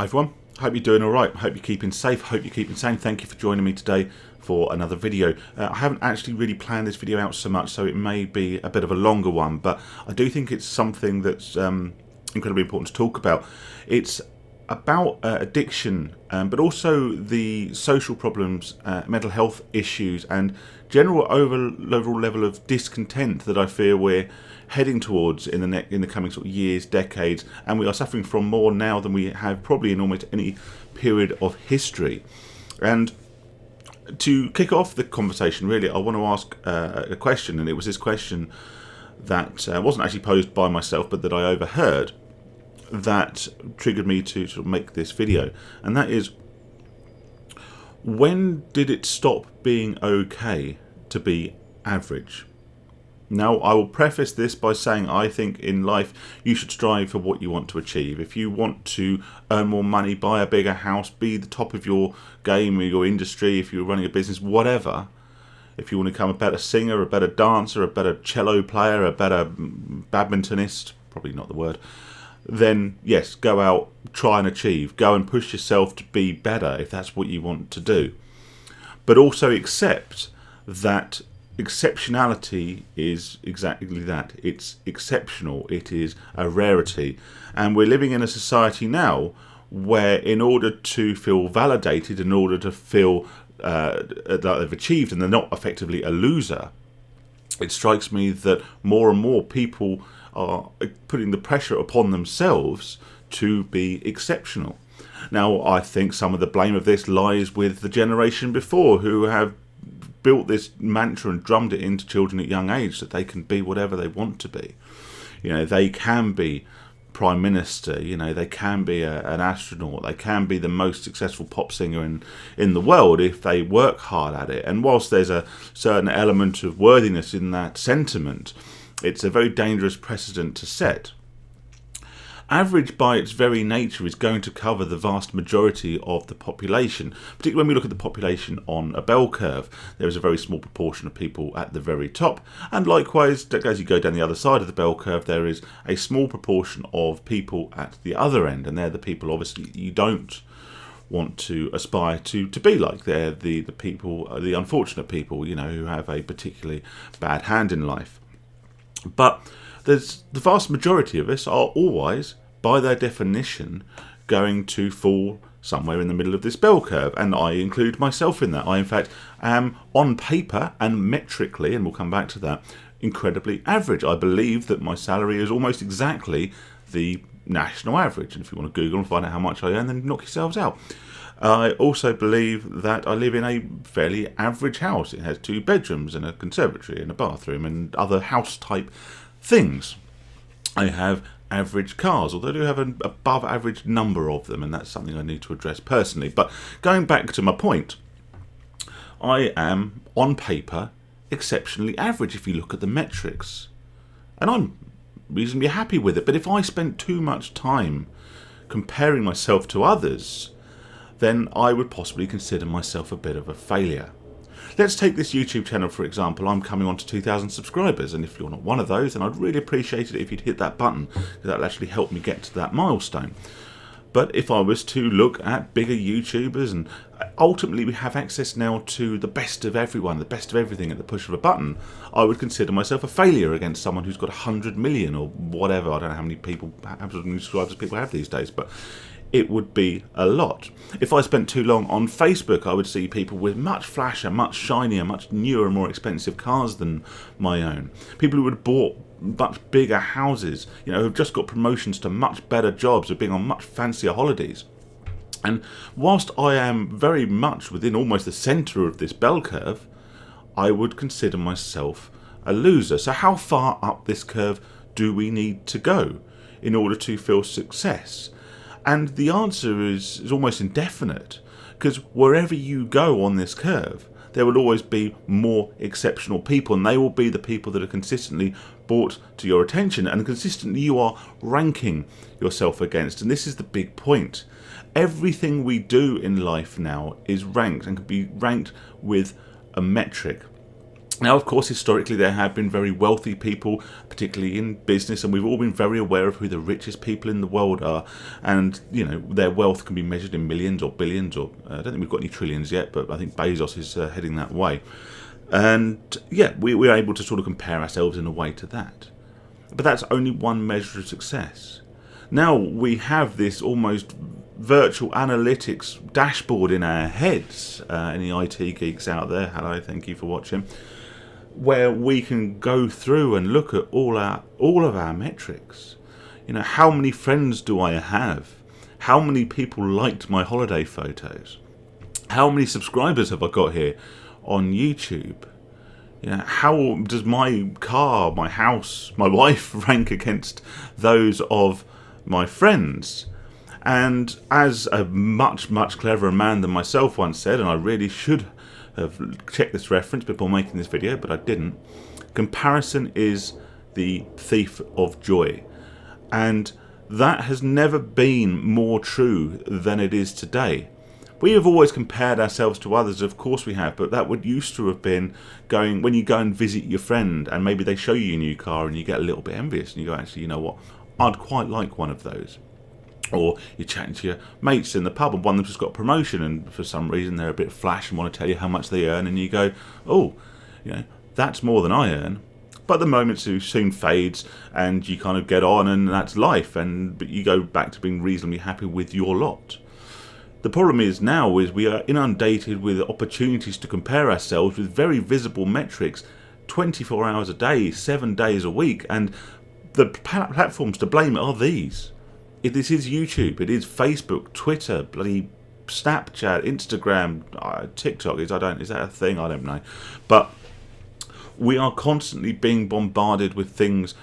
Hi everyone, hope you're doing alright, hope you're keeping safe, hope you're keeping sane. Thank you for joining me today for another video. I haven't actually really planned this video out so much, so it may be a bit of a longer one, but I do think it's something that's incredibly important to talk about. It's about addiction, but also the social problems, mental health issues, and general overall level of discontent that I fear we're heading towards in the coming sort of years, decades, and we are suffering from more now than we have probably in almost any period of history. And to kick off the conversation, really, I want to ask a question, and it was this question that wasn't actually posed by myself, but that I overheard, that triggered me to sort of make this video, and that is, when did it stop being okay to be average? Now, I will preface this by saying I think in life you should strive for what you want to achieve. If you want to earn more money, buy a bigger house, be the top of your game or your industry, if you're running a business, whatever, if you want to become a better singer, a better dancer, a better cello player, a better badmintonist, probably not the word, then yes, go out, try and achieve, go and push yourself to be better if that's what you want to do. But also accept that exceptionality is exactly that. It's exceptional. It is a rarity. And we're living in a society now where, in order to feel validated, in order to feel that they've achieved and they're not effectively a loser, it strikes me that more and more people are putting the pressure upon themselves to be exceptional. Now, I think some of the blame of this lies with the generation before, who have built this mantra and drummed it into children at young age that they can be whatever they want to be. You know, they can be prime minister, you know, they can be an astronaut, they can be the most successful pop singer in the world if they work hard at it. And whilst there's a certain element of worthiness in that sentiment, it's a very dangerous precedent to set. Average, by its very nature, is going to cover the vast majority of the population. Particularly when we look at the population on a bell curve, there is a very small proportion of people at the very top, and likewise, as you go down the other side of the bell curve, there is a small proportion of people at the other end, and they're the people, obviously, you don't want to aspire to be like. They're the people, the unfortunate people, you know, who have a particularly bad hand in life. But the vast majority of us are always, by their definition, going to fall somewhere in the middle of this bell curve, and I include myself in that. I, in fact, am on paper and metrically, and we'll come back to that, incredibly average. I believe that my salary is almost exactly the national average, and if you want to Google and find out how much I earn, then knock yourselves out. I also believe that I live in a fairly average house. It has 2 bedrooms and a conservatory and a bathroom and other house-type things. I have average cars, although I do have an above average number of them, and that's something I need to address personally. But going back to my point, I am, on paper, exceptionally average if you look at the metrics. And I'm reasonably happy with it. But if I spent too much time comparing myself to others, then I would possibly consider myself a bit of a failure. Let's take this YouTube channel, for example. I'm coming on to 2,000 subscribers, and if you're not one of those, then I'd really appreciate it if you'd hit that button, because that'll actually help me get to that milestone. But if I was to look at bigger YouTubers, and ultimately we have access now to the best of everyone, the best of everything at the push of a button, I would consider myself a failure against someone who's got 100 million or whatever. I don't know how many subscribers people have these days, but it would be a lot. If I spent too long on Facebook, I would see people with much flasher, much shinier, much newer, more expensive cars than my own. People who would have bought much bigger houses, you know, who've just got promotions to much better jobs, who've been on much fancier holidays. And whilst I am very much within almost the centre of this bell curve, I would consider myself a loser. So how far up this curve do we need to go in order to feel success? And the answer is almost indefinite, because wherever you go on this curve, there will always be more exceptional people, and they will be the people that are consistently brought to your attention and consistently you are ranking yourself against. And this is the big point. Everything we do in life now is ranked and can be ranked with a metric. Now, of course, historically there have been very wealthy people, particularly in business, and we've all been very aware of who the richest people in the world are. And, their wealth can be measured in millions or billions, or I don't think we've got any trillions yet, but I think Bezos is heading that way. And, yeah, we're able to sort of compare ourselves in a way to that. But that's only one measure of success. Now we have this almost virtual analytics dashboard in our heads. Any IT geeks out there, hello, thank you for watching. Where we can go through and look at all of our metrics. How many friends do I have? How many people liked my holiday photos? How many subscribers have I got here on YouTube? How does my car, my house, my wife rank against those of my friends? And as a much, much cleverer man than myself once said, and I really should have checked this reference before making this video, but I didn't, comparison is the thief of joy. And that has never been more true than it is today. We have always compared ourselves to others, of course we have, but that would used to have been going, when you go and visit your friend and maybe they show you your new car and you get a little bit envious and you go, actually, you know what, I'd quite like one of those. Or you're chatting to your mates in the pub and one of them's just got a promotion and for some reason they're a bit flash and want to tell you how much they earn, and you go, oh, that's more than I earn. But the moment soon fades and you kind of get on and that's life, but you go back to being reasonably happy with your lot. The problem is now is we are inundated with opportunities to compare ourselves with very visible metrics 24 hours a day, 7 days a week, and the platforms to blame are these. This is YouTube, it is Facebook, Twitter, bloody Snapchat, Instagram, TikTok. Is that a thing? I don't know. But we are constantly being bombarded with things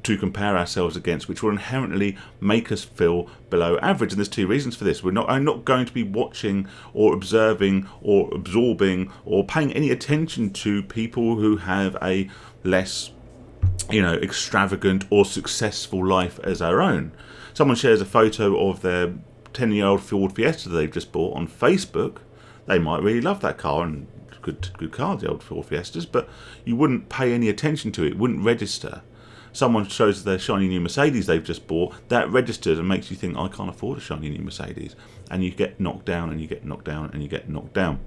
to compare ourselves against, which will inherently make us feel below average. And there's two reasons for this. I'm not going to be watching or observing or absorbing or paying any attention to people who have a less, extravagant or successful life as our own. Someone shares a photo of their 10-year-old Ford Fiesta they've just bought on Facebook. They might really love that car, and good car, the old Ford Fiestas, but you wouldn't pay any attention to it, wouldn't register. Someone shows their shiny new Mercedes they've just bought, that registers and makes you think, I can't afford a shiny new Mercedes. And you get knocked down and you get knocked down and you get knocked down.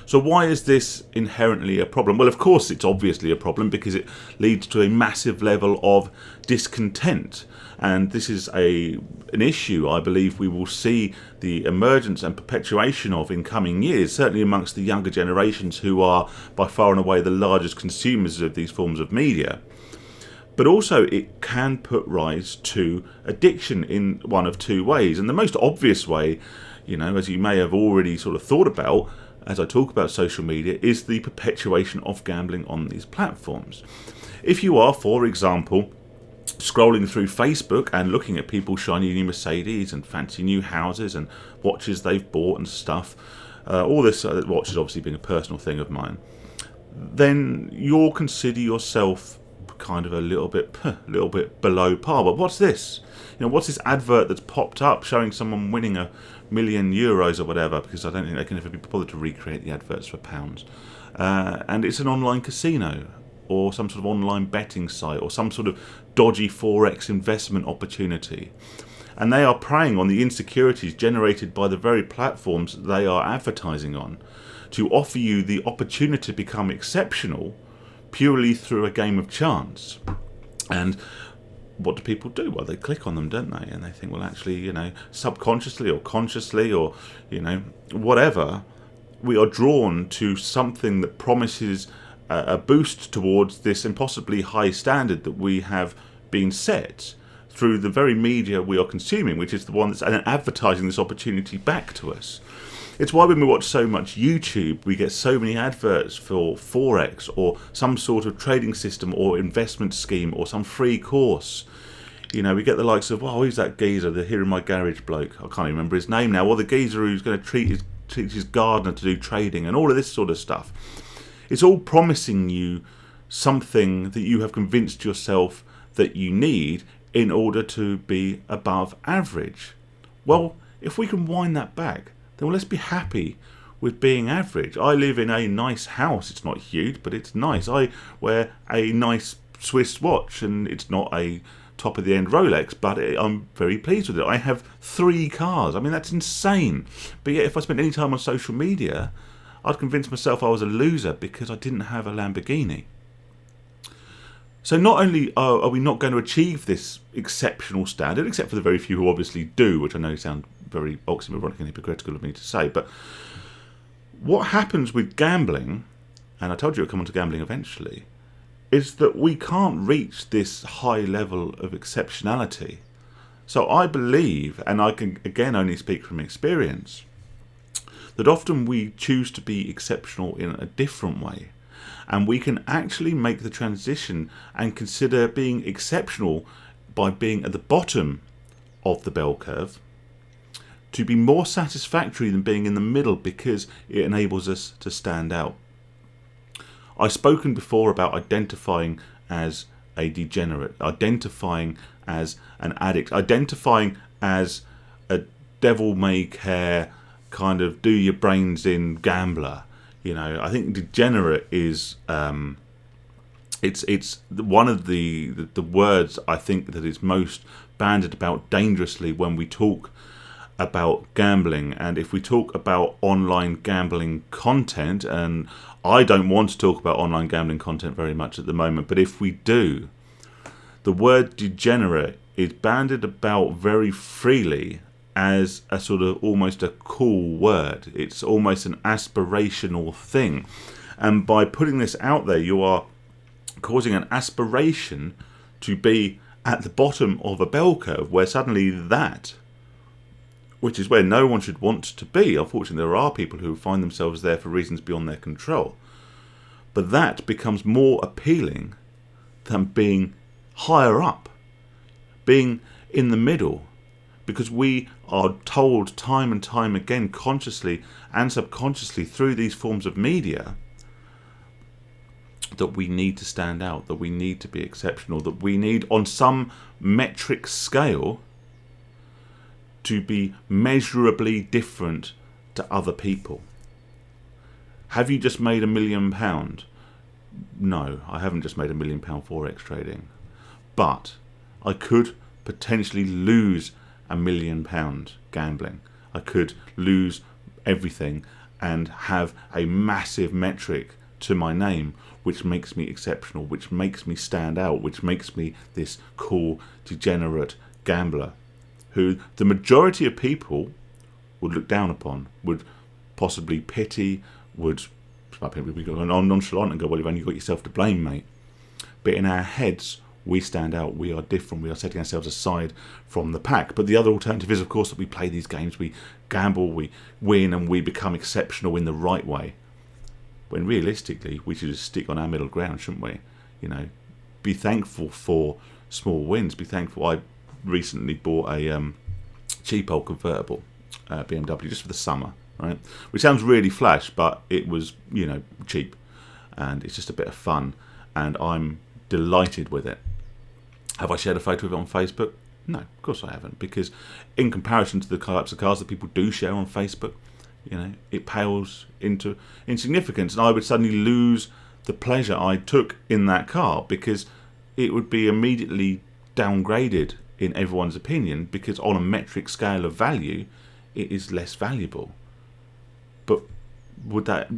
So why is this inherently a problem? Well, of course it's obviously a problem because it leads to a massive level of discontent. And this is an issue I believe we will see the emergence and perpetuation of in coming years, certainly amongst the younger generations who are by far and away the largest consumers of these forms of media. But also it can put rise to addiction in one of two ways. And the most obvious way, as you may have already sort of thought about as I talk about social media, is the perpetuation of gambling on these platforms. If you are, for example, scrolling through Facebook and looking at people's shiny new Mercedes and fancy new houses and watches they've bought and stuff, all this watches obviously being a personal thing of mine, then you'll consider yourself kind of a little bit below par. But what's this? What's this advert that's popped up showing someone winning €1 million or whatever? Because I don't think they can ever be bothered to recreate the adverts for pounds. And it's an online casino or some sort of online betting site or some sort of dodgy Forex investment opportunity. And they are preying on the insecurities generated by the very platforms they are advertising on to offer you the opportunity to become exceptional purely through a game of chance. And what do people do? Well, they click on them, don't they? And they think, well, actually, subconsciously or consciously or, whatever, we are drawn to something that promises a boost towards this impossibly high standard that we have been set through the very media we are consuming, which is the one that's advertising this opportunity back to us. It's why when we watch so much YouTube, we get so many adverts for Forex or some sort of trading system or investment scheme or some free course. We get the likes of, who's that geezer, the Here in My Garage bloke? I can't even remember his name now. Or the geezer who's going to teach his gardener to do trading and all of this sort of stuff. It's all promising you something that you have convinced yourself that you need in order to be above average. Well, if we can wind that back, then let's be happy with being average. I live in a nice house. It's not huge, but it's nice. I wear a nice Swiss watch, and it's not a top of the end Rolex, but I'm very pleased with it. I have 3 cars. I mean, that's insane. But yet, if I spent any time on social media, I'd convince myself I was a loser because I didn't have a Lamborghini. So not only are we not going to achieve this exceptional standard, except for the very few who obviously do, which I know sound very oxymoronic and hypocritical of me to say, but what happens with gambling, and I told you I'd come on to gambling eventually, is that we can't reach this high level of exceptionality. So I believe, and I can again only speak from experience, that often we choose to be exceptional in a different way. And we can actually make the transition and consider being exceptional by being at the bottom of the bell curve to be more satisfactory than being in the middle, because it enables us to stand out. I've spoken before about identifying as a degenerate, identifying as an addict, identifying as a devil-may-care kind of do your brains in gambler. You know, I think degenerate is it's one of the words I think that is most bandied about dangerously when we talk about gambling. And if we talk about online gambling content, and I don't want to talk about online gambling content very much at the moment, but if we do, the word degenerate is bandied about very freely as a sort of almost a cool word. It's almost an aspirational thing. And by putting this out there, you are causing an aspiration to be at the bottom of a bell curve, where suddenly that, which is where no one should want to be. Unfortunately, there are people who find themselves there for reasons beyond their control. But that becomes more appealing than being higher up, being in the middle, because we are told time and time again, consciously and subconsciously through these forms of media, that we need to stand out, that we need to be exceptional, that we need, on some metric scale, to be measurably different to other people. Have you just made £1 million? No, I haven't just made £1 million Forex trading. But I could potentially lose £1 million gambling. I could lose everything and have a massive metric to my name, which makes me exceptional, which makes me stand out, which makes me this cool, degenerate gambler who the majority of people would look down upon, would possibly pity, would be nonchalant and go, well, you've only got yourself to blame, mate. But in our heads, we stand out, we are different, we are setting ourselves aside from the pack. But the other alternative is, of course, that we play these games, we gamble, we win, and we become exceptional in the right way. When realistically, we should just stick on our middle ground, shouldn't we? You know, be thankful for small wins. Be thankful. I recently bought a cheap old convertible BMW just for the summer, right? Which sounds really flash, but it was, you know, cheap, and it's just a bit of fun, and I'm delighted with it. Have I shared a photo of it on Facebook? No, of course I haven't, because in comparison to the types of cars that people do share on Facebook, you know, it pales into insignificance, and I would suddenly lose the pleasure I took in that car, because it would be immediately downgraded in everyone's opinion, because on a metric scale of value, it is less valuable. But would that,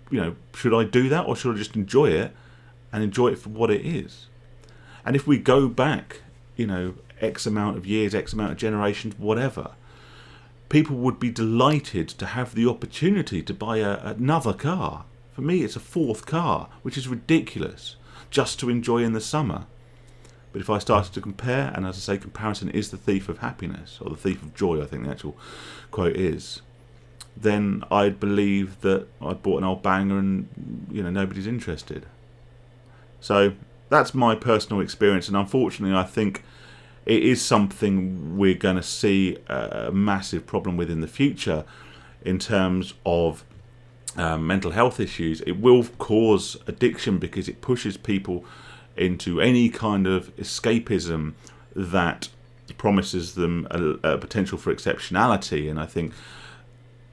you know, should I do that, or should I just enjoy it and enjoy it for what it is? And if we go back, you know, X amount of years, X amount of generations, whatever, people would be delighted to have the opportunity to buy another car. For me, it's a 4th car, which is ridiculous, just to enjoy in the summer. But if I started to compare, and as I say, comparison is the thief of happiness, or the thief of joy, I think the actual quote is, then I'd believe that I'd bought an old banger and, you know, nobody's interested. So that's my personal experience, and unfortunately I think it is something we're going to see a massive problem with in the future in terms of mental health issues. It will cause addiction because it pushes people into any kind of escapism that promises them a potential for exceptionality. And I think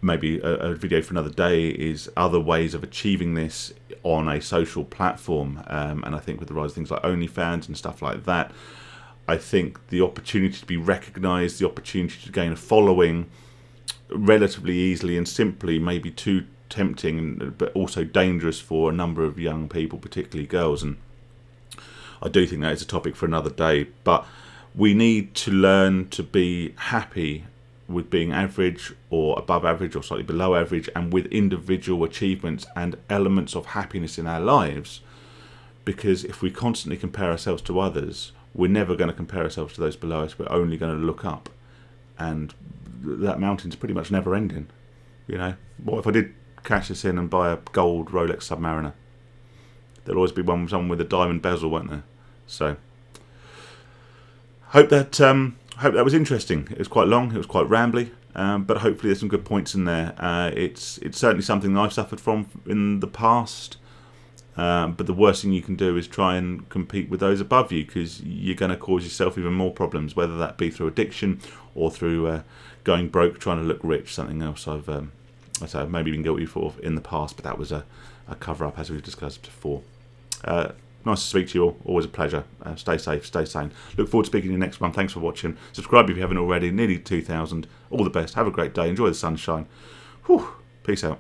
maybe a video for another day, is other ways of achieving this on a social platform. And I think with the rise of things like OnlyFans and stuff like that, I think the opportunity to be recognised, the opportunity to gain a following relatively easily and simply may be too tempting, but also dangerous for a number of young people, particularly girls. And I do think that is a topic for another day. But we need to learn to be happy with being average or above average or slightly below average, and with individual achievements and elements of happiness in our lives. Because if we constantly compare ourselves to others, we're never going to compare ourselves to those below us. We're only going to look up, and that mountain's pretty much never ending. You know, what if I did cash this in and buy a gold Rolex Submariner? There'll always be someone with a diamond bezel, won't there? So hope that was interesting. It was quite long, it was quite rambly, but hopefully there's some good points in there. It's certainly something I've suffered from in the past, but the worst thing you can do is try and compete with those above you, because you're going to cause yourself even more problems, whether that be through addiction or through going broke trying to look rich. Something else I've maybe been guilty for in the past, but that was a cover-up, as we've discussed before. Nice to speak to you all. Always a pleasure. Stay safe, stay sane. Look forward to speaking to you next one. Thanks for watching. Subscribe if you haven't already. Nearly 2,000. All the best. Have a great day. Enjoy the sunshine. Whew. Peace out.